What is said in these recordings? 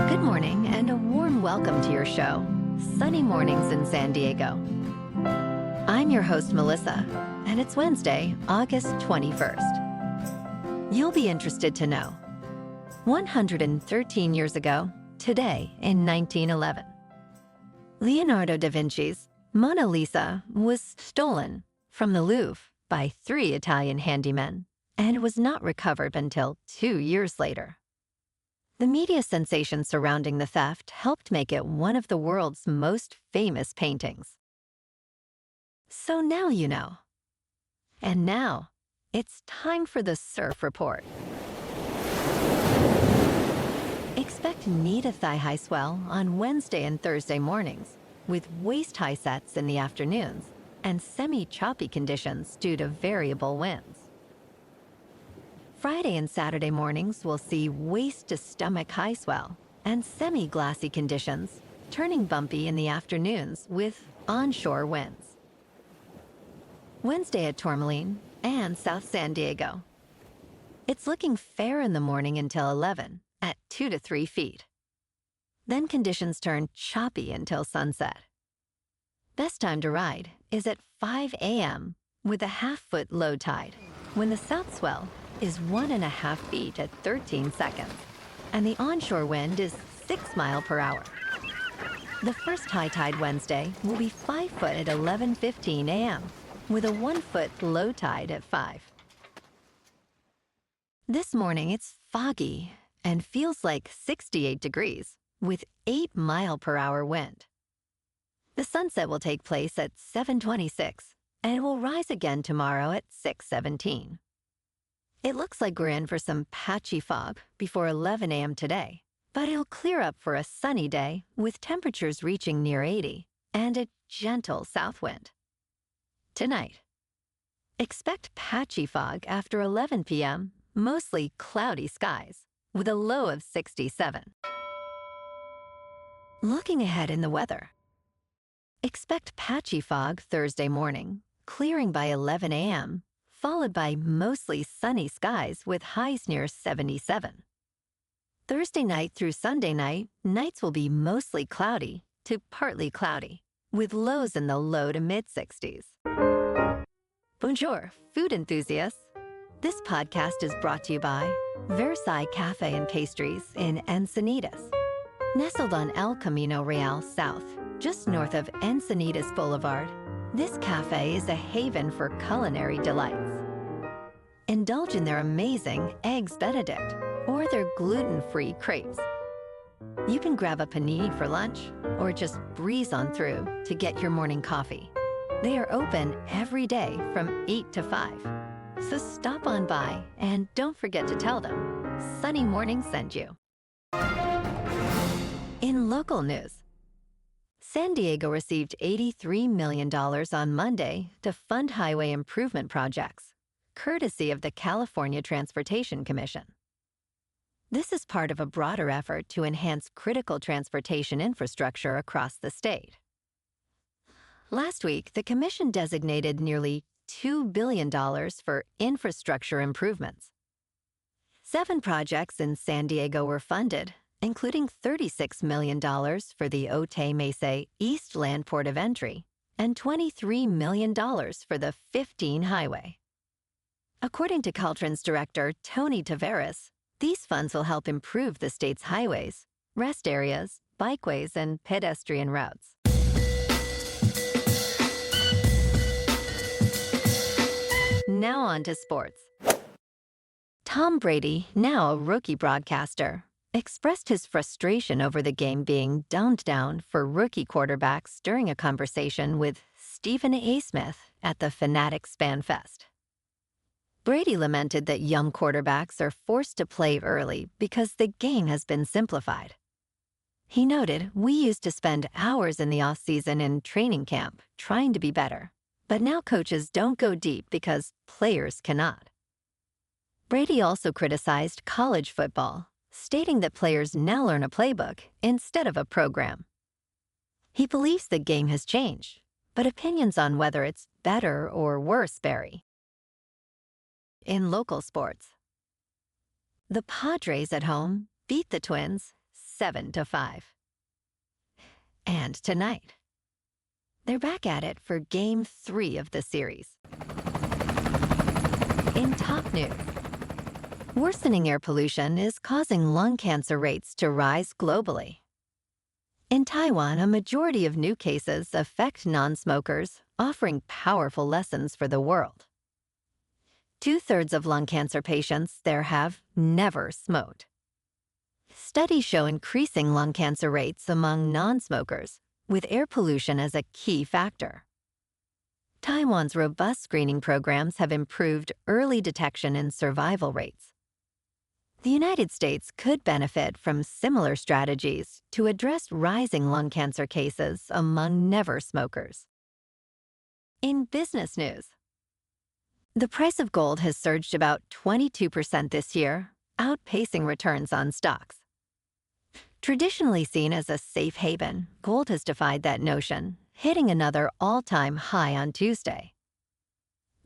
Good morning and a warm welcome to your show, Sunny Mornings in San Diego. I'm your host, Melissa, and it's Wednesday, August 21st. You'll be interested to know, 113 years ago, today in 1911, Leonardo da Vinci's Mona Lisa was stolen from the Louvre by 3 Italian handymen and was not recovered until 2 years later. The media sensation surrounding the theft helped make it one of the world's most famous paintings. So now you know. And now, it's time for the Surf Report. Expect knee to thigh-high swell on Wednesday and Thursday mornings, with waist-high sets in the afternoons and semi-choppy conditions due to variable winds. Friday and Saturday mornings will see waist to stomach high swell and semi-glassy conditions, turning bumpy in the afternoons with onshore winds. Wednesday at Tourmaline and South San Diego. It's looking fair in the morning until 11 at 2 to 3 feet. Then conditions turn choppy until sunset. Best time to ride is at 5 a.m. with a half-foot low tide, when the south swell is 1.5 feet at 13 seconds, and the onshore wind is 6 miles per hour. The first high tide Wednesday will be 5 foot at 11:15 a.m., with a 1 foot low tide at 5. This morning it's foggy and feels like 68 degrees, with 8 mile per hour wind. The sunset will take place at 7:26, and it will rise again tomorrow at 6:17. It looks like we're in for some patchy fog before 11 a.m. today, but it'll clear up for a sunny day with temperatures reaching near 80 and a gentle south wind. Tonight, expect patchy fog after 11 p.m., mostly cloudy skies, with a low of 67. Looking ahead in the weather, expect patchy fog Thursday morning, clearing by 11 a.m., followed by mostly sunny skies with highs near 77. Thursday night through Sunday night, nights will be mostly cloudy to partly cloudy, with lows in the low to mid-60s. Bonjour, food enthusiasts. This podcast is brought to you by Versailles Cafe and Pastries in Encinitas. Nestled on El Camino Real South, just north of Encinitas Boulevard, this cafe is a haven for culinary delights. Indulge in their amazing Eggs Benedict or their gluten-free crepes. You can grab a panini for lunch or just breeze on through to get your morning coffee. They are open every day from 8 to 5. So stop on by and don't forget to tell them Sunny Morning sent you. In local news, San Diego received $83 million on Monday to fund highway improvement projects, courtesy of the California Transportation Commission. This is part of a broader effort to enhance critical transportation infrastructure across the state. Last week, the commission designated nearly $2 billion for infrastructure improvements. 7 projects in San Diego were funded, including $36 million for the Otay Mesa East Land Port of Entry and $23 million for the 15 highway. According to Caltrans Director Tony Taveras, these funds will help improve the state's highways, rest areas, bikeways, and pedestrian routes. Now on to sports. Tom Brady, now a rookie broadcaster, expressed his frustration over the game being dumbed down for rookie quarterbacks during a conversation with Stephen A. Smith at the Fanatics Fan Fest. Brady lamented that young quarterbacks are forced to play early because the game has been simplified. He noted, "We used to spend hours in the off-season in training camp trying to be better, but now coaches don't go deep because players cannot." Brady also criticized college football, stating that players now learn a playbook instead of a program. He believes the game has changed, but opinions on whether it's better or worse vary. In local sports, the Padres at home beat the Twins 7-5. And tonight, they're back at it for Game 3 of the series. In top news, worsening air pollution is causing lung cancer rates to rise globally. In Taiwan, a majority of new cases affect non-smokers, offering powerful lessons for the world. 2/3 of lung cancer patients there have never smoked. Studies show increasing lung cancer rates among non-smokers, with air pollution as a key factor. Taiwan's robust screening programs have improved early detection and survival rates. The United States could benefit from similar strategies to address rising lung cancer cases among never smokers. In business news, the price of gold has surged about 22% this year, outpacing returns on stocks. Traditionally seen as a safe haven, gold has defied that notion, hitting another all-time high on Tuesday.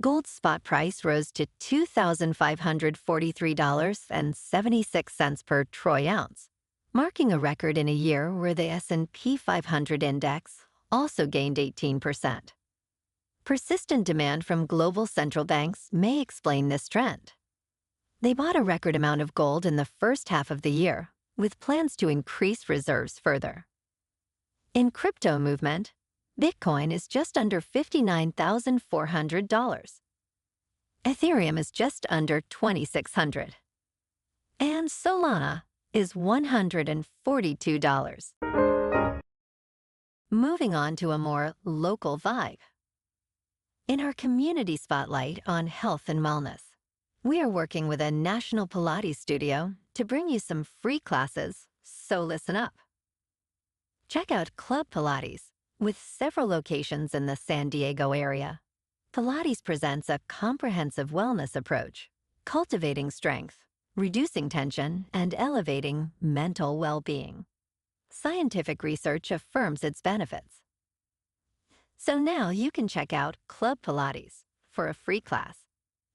Gold's spot price rose to $2,543.76 per troy ounce, marking a record in a year where the S&P 500 index also gained 18%. Persistent demand from global central banks may explain this trend. They bought a record amount of gold in the first half of the year, with plans to increase reserves further. In crypto movement, Bitcoin is just under $59,400. Ethereum is just under $2,600. And Solana is $142. Moving on to a more local vibe. In our community spotlight on health and wellness, we are working with a national Pilates studio to bring you some free classes, so listen up. Check out Club Pilates, with several locations in the San Diego area. Pilates presents a comprehensive wellness approach, cultivating strength, reducing tension, and elevating mental well-being. Scientific research affirms its benefits. So now you can check out Club Pilates for a free class,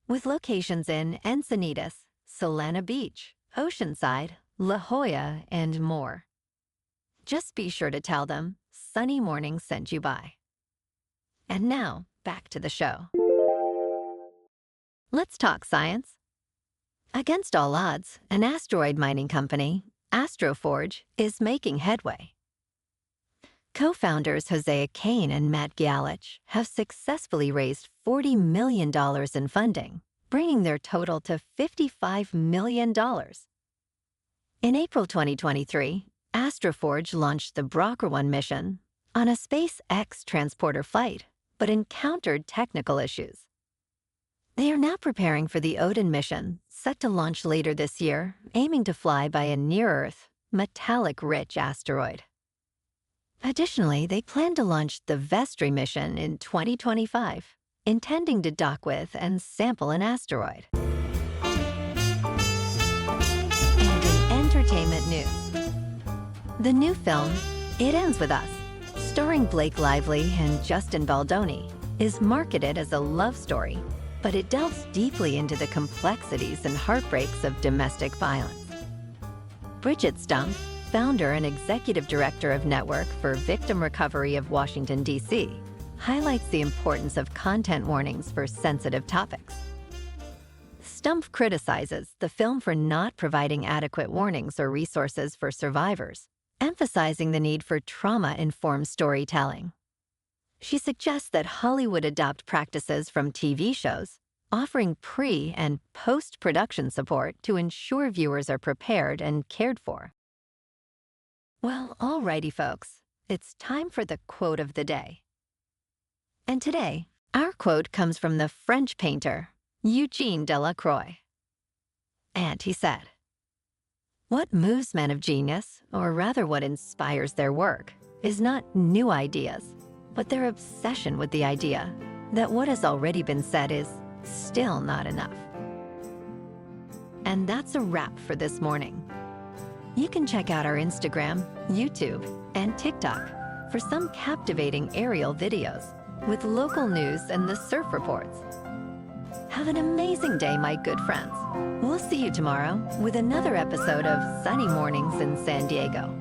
with locations in Encinitas, Solana Beach, Oceanside, La Jolla, and more. Just be sure to tell them Sunny Morning sent you by. And now, back to the show. Let's talk science. Against all odds, an asteroid mining company, AstroForge, is making headway. Co-founders Hosea Kane and Matt Gialich have successfully raised $40 million in funding, bringing their total to $55 million. In April 2023, AstroForge launched the Brocker 1 mission on a SpaceX transporter flight, but encountered technical issues. They are now preparing for the Odin mission, set to launch later this year, aiming to fly by a near-Earth, metallic-rich asteroid. Additionally, they plan to launch the Vestry mission in 2025, intending to dock with and sample an asteroid. And in entertainment news, the new film, It Ends With Us, starring Blake Lively and Justin Baldoni, is marketed as a love story, but it delves deeply into the complexities and heartbreaks of domestic violence. Bridget Stumpf, founder and executive director of Network for Victim Recovery of Washington, D.C., highlights the importance of content warnings for sensitive topics. Stumpf criticizes the film for not providing adequate warnings or resources for survivors, emphasizing the need for trauma-informed storytelling. She suggests that Hollywood adopt practices from TV shows, offering pre- and post-production support to ensure viewers are prepared and cared for. Well, alrighty, folks, it's time for the quote of the day. And today, our quote comes from the French painter, Eugene Delacroix. And he said, "What moves men of genius, or rather what inspires their work, is not new ideas, but their obsession with the idea that what has already been said is still not enough." And that's a wrap for this morning. You can check out our Instagram, YouTube, and TikTok for some captivating aerial videos with local news and the surf reports. Have an amazing day, my good friends. We'll see you tomorrow with another episode of Sunny Mornings in San Diego.